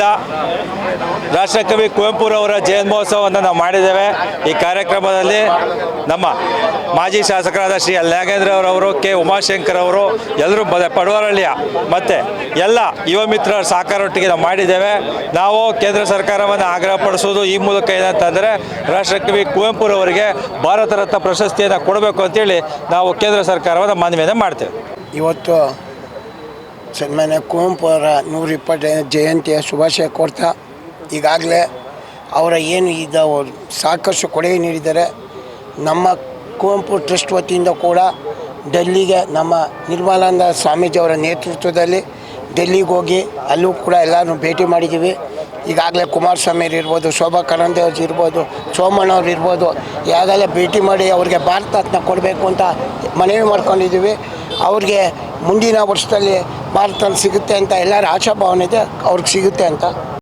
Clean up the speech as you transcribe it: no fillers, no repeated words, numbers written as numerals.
ವತಿಯಿಂದ ರಾಷ್ಟ್ರಕವಿ ಕುವೆಂಪುರವರ ಜಯಂತ್ಯೋತ್ಸವವನ್ನು ನಾವು ಮಾಡಿದ್ದೇವೆ. ಈ ಕಾರ್ಯಕ್ರಮದಲ್ಲಿ ನಮ್ಮ ಮಾಜಿ ಶಾಸಕರಾದ ಶ್ರೀ ಎಲ್ ನಾಗೇಂದ್ರ ಅವರು, ಕೆ ಉಮಾಶಂಕರ್ ಅವರು ಎಲ್ಲರೂ ಪಡವರಹಳ್ಳಿಯ ಮತ್ತು ಎಲ್ಲ ಯುವ ಮಿತ್ರರ ಸಹಕಾರೊಟ್ಟಿಗೆ ನಾವು ಮಾಡಿದ್ದೇವೆ. ನಾವು ಕೇಂದ್ರ ಸರ್ಕಾರವನ್ನು ಆಗ್ರಹಪಡಿಸೋದು ಈ ಮೂಲಕ ಏನಂತಂದರೆ ರಾಷ್ಟ್ರಕವಿ ಕುವೆಂಪುರವರಿಗೆ ಭಾರತ ರತ್ನ ಪ್ರಶಸ್ತಿಯನ್ನು ಕೊಡಬೇಕು ಅಂತೇಳಿ ನಾವು ಕೇಂದ್ರ ಸರ್ಕಾರವನ್ನು ಮನವಿಯನ್ನು ಮಾಡ್ತೇವೆ. ಇವತ್ತು ಸನ್ಮಾನ್ಯ ಕುವೆಂಪು ಅವರ 120ನೇ ಜಯಂತಿಯ ಶುಭಾಶಯ ಕೋರ್ತಾ, ಈಗಾಗಲೇ ಅವರ ಏನು ಸಾಕಷ್ಟು ಕೊಡುಗೆ ನೀಡಿದ್ದಾರೆ. ನಮ್ಮ ಕುವೆಂಪು ಟ್ರಸ್ಟ್ ವತಿಯಿಂದ ಕೂಡ ಡೆಲ್ಲಿಗೆ ನಮ್ಮ ನಿರ್ಮಲಾನಂದ ಸ್ವಾಮೀಜಿಯವರ ನೇತೃತ್ವದಲ್ಲಿ ಡೆಲ್ಲಿಗೆ ಹೋಗಿ ಅಲ್ಲೂ ಕೂಡ ಎಲ್ಲರೂ ಭೇಟಿ ಮಾಡಿದ್ದೀವಿ. ಈಗಾಗಲೇ ಕುಮಾರಸ್ವಾಮಿ ಇರ್ಬೋದು, ಶೋಭಾ ಕರಂದ್ಲಾಜೆ ಇರ್ಬೋದು, ಸೋಮಣ್ಣವ್ರು ಇರ್ಬೋದು, ಈಗಾಗಲೇ ಭೇಟಿ ಮಾಡಿ ಅವ್ರಿಗೆ ಭಾರತ ರತ್ನ ಕೊಡಬೇಕು ಅಂತ ಮನವಿ ಮಾಡ್ಕೊಂಡಿದ್ದೀವಿ. ಅವ್ರಿಗೆ ಮುಂದಿನ ವರ್ಷದಲ್ಲಿ ಭಾರತ ಸಿಗುತ್ತೆ ಅಂತ ಎಲ್ಲರ ಆಶಾಭಾವನೆ ಇದೆ, ಅವ್ರಿಗೆ ಸಿಗುತ್ತೆ ಅಂತ.